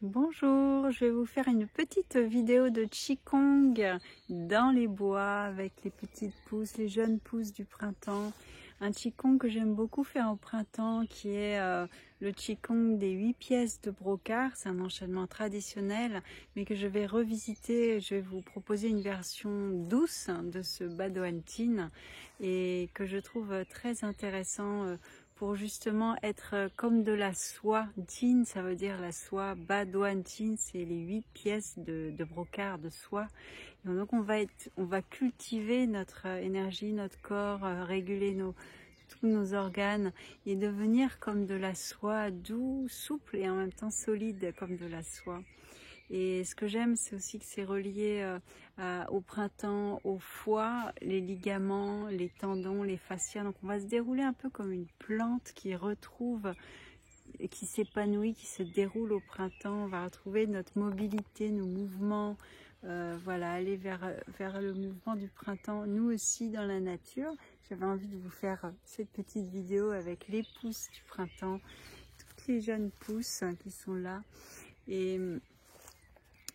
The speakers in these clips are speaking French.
Bonjour, je vais vous faire une petite vidéo de Qigong dans les bois avec les petites pousses, les jeunes pousses du printemps. Un Qigong que j'aime beaucoup faire au printemps qui est le Qigong des 8 pièces de brocart. C'est un enchaînement traditionnel mais que je vais revisiter. Je vais vous proposer une version douce de ce Badoan Tin et que je trouve très intéressant pour justement être comme de la soie. Tin, ça veut dire la soie. Badoan Tin, c'est les 8 pièces de brocart, de soie. Et donc on va cultiver notre énergie, notre corps, réguler tous nos organes et devenir comme de la soie, doux, souple et en même temps solide comme de la soie. Et ce que j'aime, c'est aussi que c'est relié au printemps, au foie, les ligaments, les tendons, les fascias. Donc on va se dérouler un peu comme une plante qui retrouve, qui s'épanouit, qui se déroule au printemps. On va retrouver notre mobilité, nos mouvements. Voilà, aller vers le mouvement du printemps, nous aussi dans la nature. J'avais envie de vous faire cette petite vidéo avec les pousses du printemps, toutes les jeunes pousses qui sont là.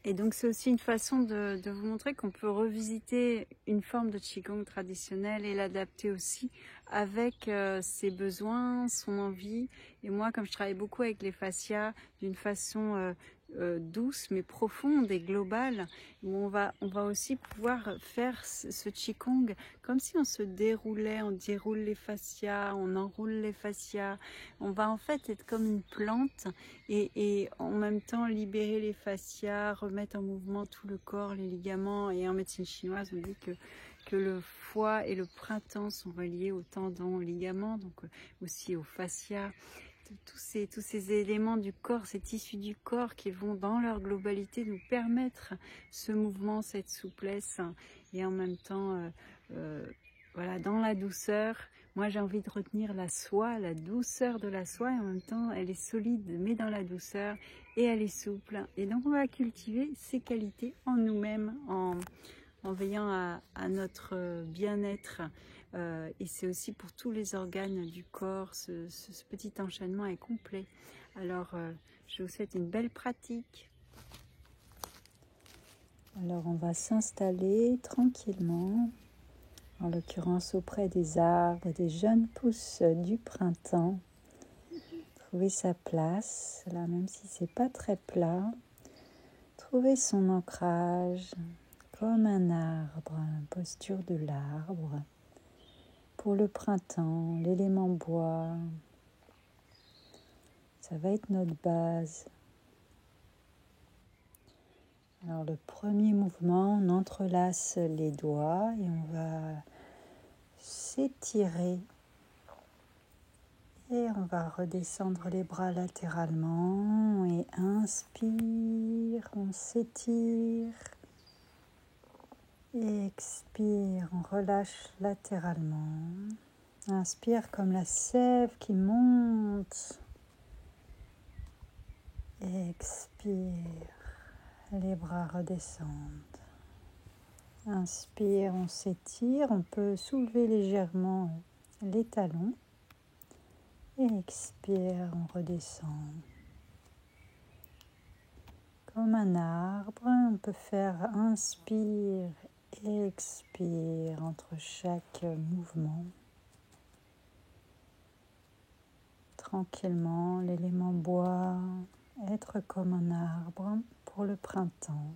Et donc c'est aussi une façon de vous montrer qu'on peut revisiter une forme de Qigong traditionnelle et l'adapter aussi avec ses besoins, son envie. Et moi, comme je travaille beaucoup avec les fascias d'une façon douce mais profonde et globale, où on va aussi pouvoir faire ce Qigong comme si on se déroulait, on déroule les fascias, on enroule les fascias. On va en fait être comme une plante et en même temps libérer les fascias, remettre en mouvement tout le corps, les ligaments. Et en médecine chinoise, on dit que le foie et le printemps sont reliés aux tendons, aux ligaments, donc aussi aux fascias. Tous ces éléments du corps, ces tissus du corps qui vont dans leur globalité nous permettre ce mouvement, cette souplesse et en même temps voilà, dans la douceur. Moi j'ai envie de retenir la soie, la douceur de la soie, et en même temps elle est solide mais dans la douceur et elle est souple. Et donc on va cultiver ces qualités en nous-mêmes, en veillant à notre bien-être. Et c'est aussi pour tous les organes du corps, ce petit enchaînement est complet. Alors je vous souhaite une belle pratique. Alors on va s'installer tranquillement, en l'occurrence auprès des arbres, des jeunes pousses du printemps. Trouver sa place, là même si c'est pas très plat. Trouver son ancrage comme un arbre, posture de l'arbre. Pour le printemps, l'élément bois, ça va être notre base. Alors le premier mouvement, on entrelace les doigts et on va s'étirer. Et on va redescendre les bras latéralement et inspire, on s'étire. Et expire, on relâche latéralement. Inspire comme la sève qui monte. Expire, les bras redescendent. Inspire, on s'étire, on peut soulever légèrement les talons. Et expire, on redescend. Comme un arbre, on peut faire inspire et expire entre chaque mouvement. Tranquillement, l'élément bois, être comme un arbre pour le printemps.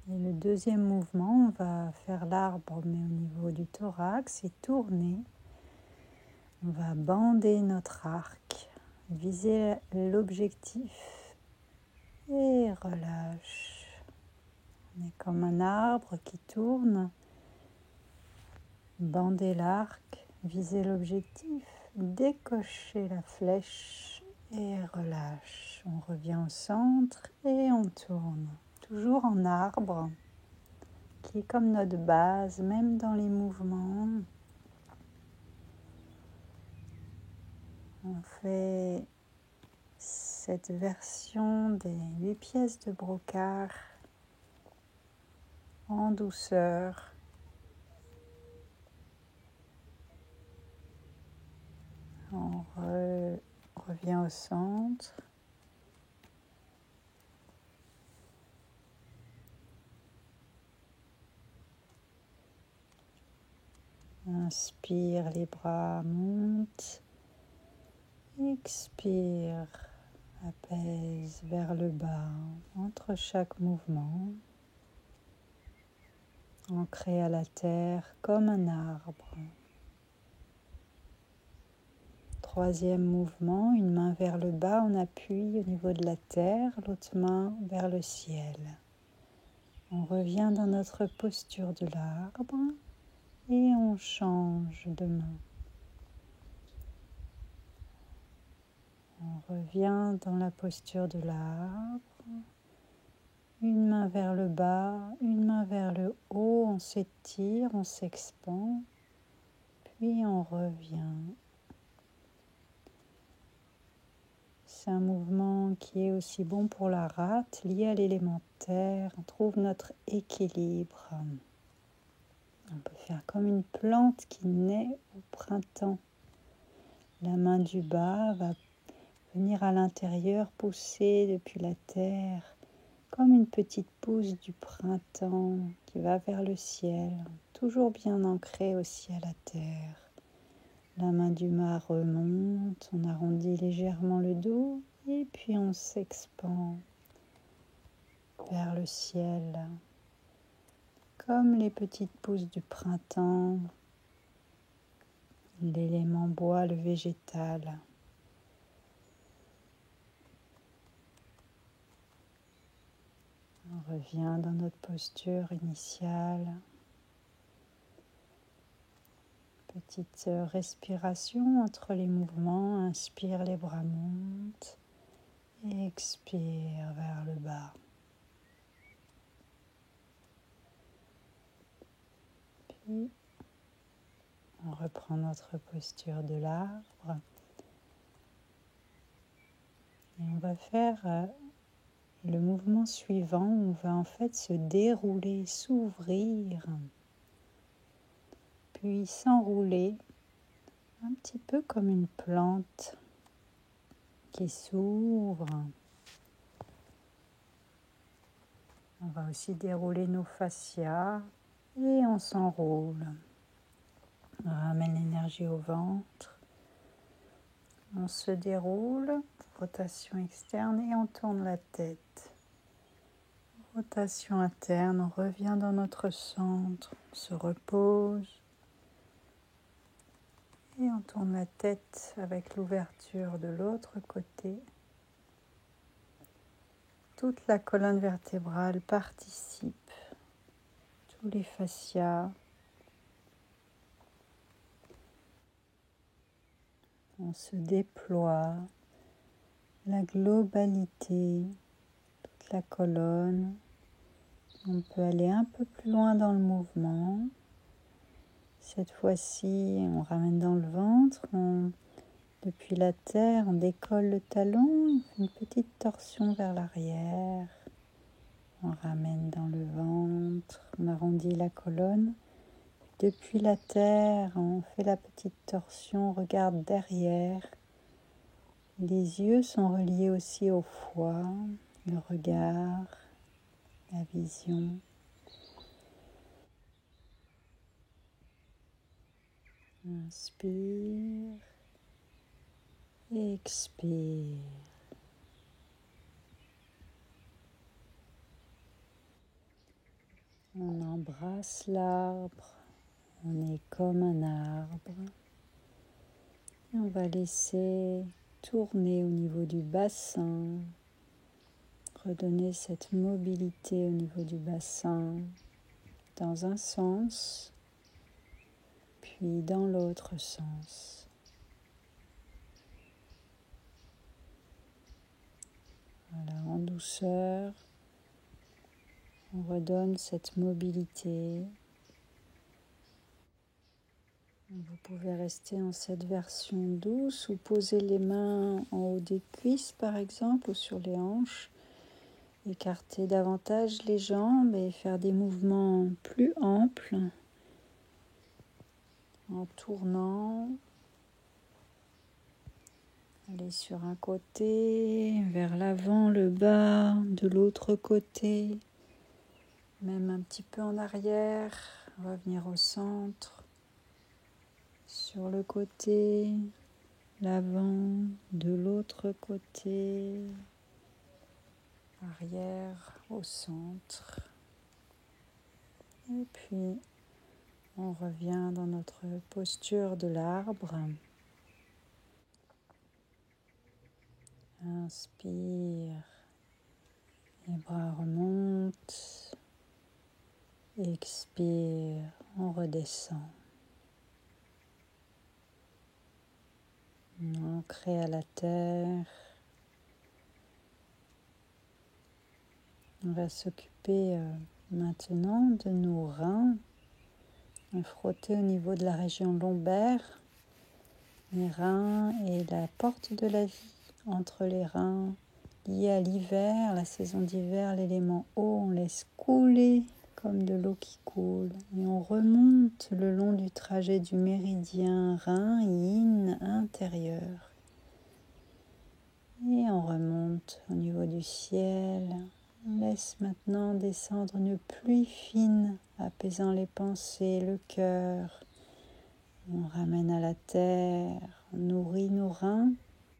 Et le deuxième mouvement, on va faire l'arbre mais au niveau du thorax et tourner. On va bander notre arc, viser l'objectif et relâche. On est comme un arbre qui tourne. Bander l'arc, viser l'objectif, décocher la flèche et relâche. On revient au centre et on tourne. Toujours en arbre, qui est comme notre base, même dans les mouvements. On fait cette version des 8 pièces de brocart en douceur. En Revient au centre. Inspire, les bras montent. Expire, apaise vers le bas entre chaque mouvement. Ancré à la terre comme un arbre. Troisième mouvement, une main vers le bas, on appuie au niveau de la terre, l'autre main vers le ciel. On revient dans notre posture de l'arbre et on change de main. On revient dans la posture de l'arbre, une main vers le bas, une main vers le haut, on s'étire, on s'expand, puis on revient. C'est un mouvement qui est aussi bon pour la rate, lié à l'élémentaire. On trouve notre équilibre. On peut faire comme une plante qui naît au printemps. La main du bas va venir à l'intérieur, pousser depuis la terre, comme une petite pousse du printemps qui va vers le ciel, toujours bien ancrée aussi à la terre. La main du bas remonte, on arrondit légèrement le dos et puis on s'expand vers le ciel, comme les petites pousses du printemps, l'élément bois, le végétal. On revient dans notre posture initiale. Petite respiration entre les mouvements. Inspire, les bras montent. Et expire vers le bas. Puis, on reprend notre posture de l'arbre. Et on va faire le mouvement suivant. On va en fait se dérouler, s'ouvrir. Puis s'enrouler, un petit peu comme une plante qui s'ouvre. On va aussi dérouler nos fascias et on s'enroule. On ramène l'énergie au ventre. On se déroule, rotation externe et on tourne la tête. Rotation interne, on revient dans notre centre, on se repose. Et on tourne la tête avec l'ouverture de l'autre côté. Toute la colonne vertébrale participe. Tous les fascias. On se déploie. La globalité. Toute la colonne. On peut aller un peu plus loin dans le mouvement. Cette fois-ci, on ramène dans le ventre, depuis la terre, on décolle le talon, on fait une petite torsion vers l'arrière. On ramène dans le ventre, on arrondit la colonne. Depuis la terre, on fait la petite torsion, on regarde derrière. Les yeux sont reliés aussi au foie, le regard, la vision. Inspire, expire. On embrasse l'arbre, on est comme un arbre. Et on va laisser tourner au niveau du bassin, redonner cette mobilité au niveau du bassin dans un sens, puis dans l'autre sens. Voilà, en douceur, on redonne cette mobilité. Vous pouvez rester en cette version douce ou poser les mains en haut des cuisses par exemple ou sur les hanches. Écarter davantage les jambes et faire des mouvements plus amples en tournant. Aller sur un côté, vers l'avant, le bas, de l'autre côté, même un petit peu en arrière, revenir au centre, sur le côté, l'avant, de l'autre côté, arrière, au centre. Et puis, on revient dans notre posture de l'arbre. Inspire, les bras remontent. Expire, on redescend. Ancré à la terre. On va s'occuper maintenant de nos reins. On va frotter au niveau de la région lombaire. Les reins et la porte de la vie entre les reins. Lié à l'hiver, la saison d'hiver, l'élément eau, on laisse couler comme de l'eau qui coule. Et on remonte le long du trajet du méridien rein, yin intérieur. Et on remonte au niveau du ciel. On laisse maintenant descendre une pluie fine, apaisant les pensées, le cœur. On ramène à la terre, on nourrit nos reins.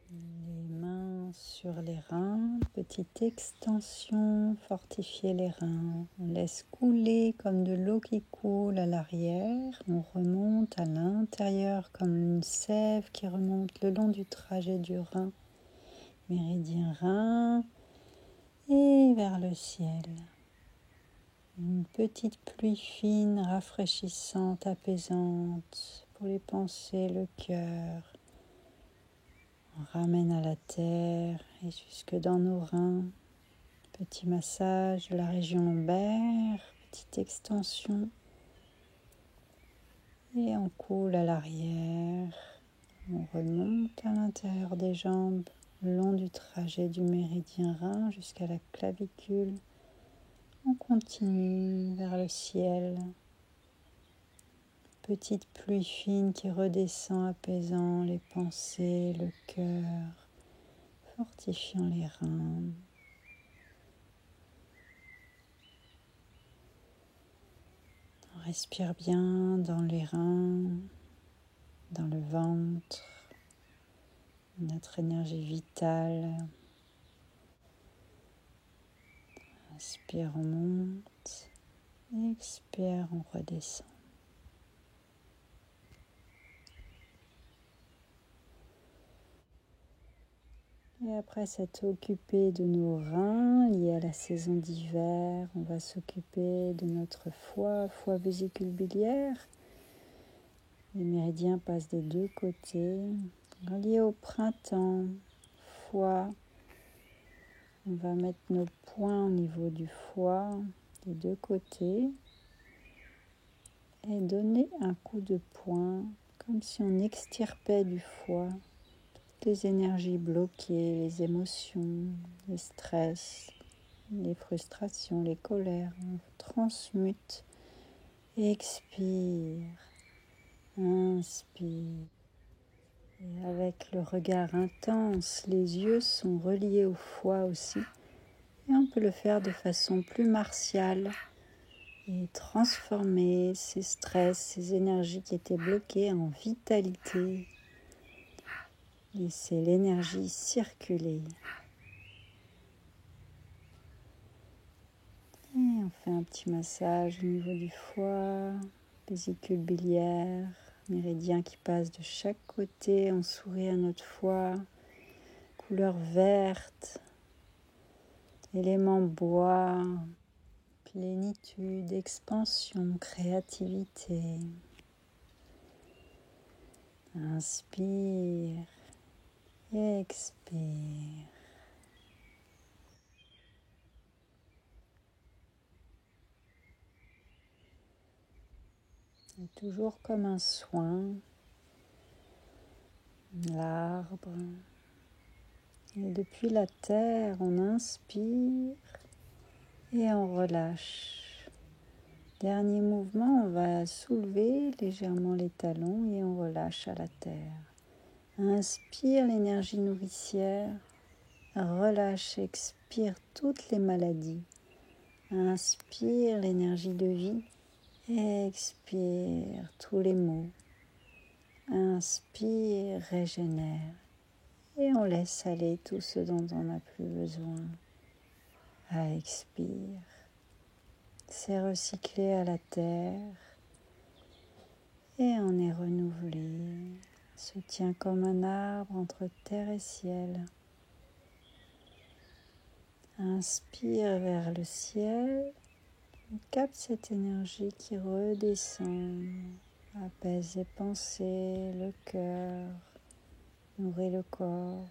Les mains sur les reins, petite extension, fortifier les reins. On laisse couler comme de l'eau qui coule à l'arrière. On remonte à l'intérieur comme une sève qui remonte le long du trajet du rein. Méridien rein et vers le ciel. Une petite pluie fine, rafraîchissante, apaisante pour les pensées, le cœur. On ramène à la terre et jusque dans nos reins. Petit massage de la région lombaire, petite extension. Et on coule à l'arrière. On remonte à l'intérieur des jambes, le long du trajet du méridien rein jusqu'à la clavicule. On continue vers le ciel. Petite pluie fine qui redescend, apaisant les pensées, le cœur, fortifiant les reins. On respire bien dans les reins, dans le ventre, notre énergie vitale. Inspire, on monte. Expire, on redescend. Et après s'être occupé de nos reins liés à la saison d'hiver, on va s'occuper de notre foie, foie vésicule biliaire. Les méridiens passent des deux côtés. Reliés au printemps, foie. On va mettre nos poings au niveau du foie des deux côtés et donner un coup de poing comme si on extirpait du foie les énergies bloquées, les émotions, les stress, les frustrations, les colères. On transmute, expire, inspire. Et avec le regard intense, les yeux sont reliés au foie aussi. Et on peut le faire de façon plus martiale et transformer ces stress, ces énergies qui étaient bloquées en vitalité. Laissez l'énergie circuler. Et on fait un petit massage au niveau du foie, vésicule biliaire, méridien qui passe de chaque côté. On sourit à notre foie, couleur verte, élément bois, plénitude, expansion, créativité. Inspire, expire. Et toujours comme un soin, l'arbre. Et depuis la terre, on inspire et on relâche. Dernier mouvement, on va soulever légèrement les talons et on relâche à la terre. Inspire l'énergie nourricière. Relâche, expire toutes les maladies. Inspire l'énergie de vie. Expire tous les maux. Inspire, régénère. Et on laisse aller tout ce dont on n'a plus besoin. Expire. C'est recyclé à la terre. Et on est renouvelé. Se tient comme un arbre entre terre et ciel. Inspire vers le ciel. Capte cette énergie qui redescend. Apaise les pensées, le cœur. Nourrit le corps.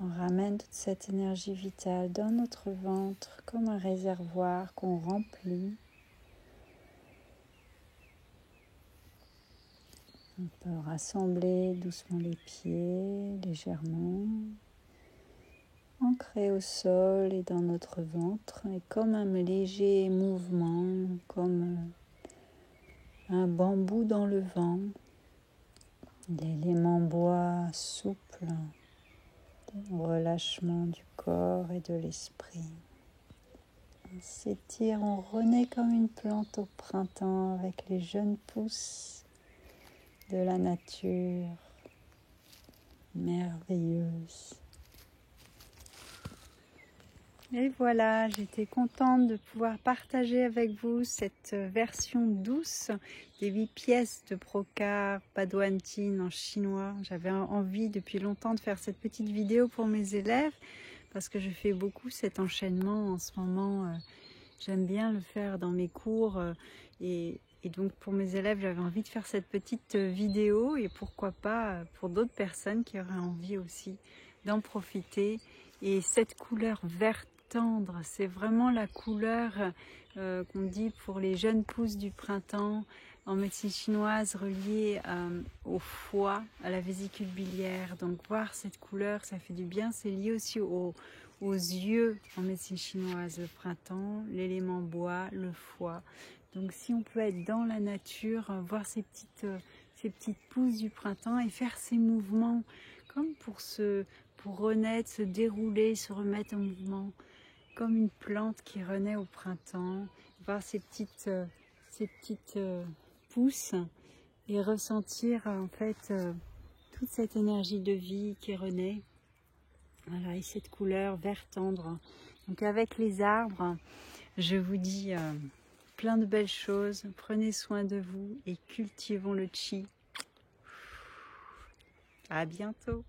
On ramène toute cette énergie vitale dans notre ventre comme un réservoir qu'on remplit. On peut rassembler doucement les pieds, légèrement, ancrés au sol et dans notre ventre, et comme un léger mouvement, comme un bambou dans le vent, l'élément bois souple, relâchement du corps et de l'esprit. On s'étire, on renaît comme une plante au printemps avec les jeunes pousses de la nature merveilleuse. Et voilà, j'étais contente de pouvoir partager avec vous cette version douce des 8 pièces de Brocard Paduan Tin en chinois. J'avais envie depuis longtemps de faire cette petite vidéo pour mes élèves parce que je fais beaucoup cet enchaînement en ce moment. J'aime bien le faire dans mes cours et donc pour mes élèves, j'avais envie de faire cette petite vidéo et pourquoi pas pour d'autres personnes qui auraient envie aussi d'en profiter. Et cette couleur vert tendre, c'est vraiment la couleur qu'on dit pour les jeunes pousses du printemps en médecine chinoise reliée au foie, à la vésicule biliaire. Donc voir cette couleur, ça fait du bien. C'est lié aussi aux yeux en médecine chinoise, le printemps, l'élément bois, le foie. Donc si on peut être dans la nature, voir ces petites pousses du printemps et faire ces mouvements comme pour renaître, se dérouler, se remettre en mouvement, comme une plante qui renaît au printemps, voir ces petites pousses et ressentir en fait toute cette énergie de vie qui renaît. Voilà, et cette couleur vert tendre. Donc avec les arbres, je vous dis plein de belles choses. Prenez soin de vous et cultivons le chi. À bientôt.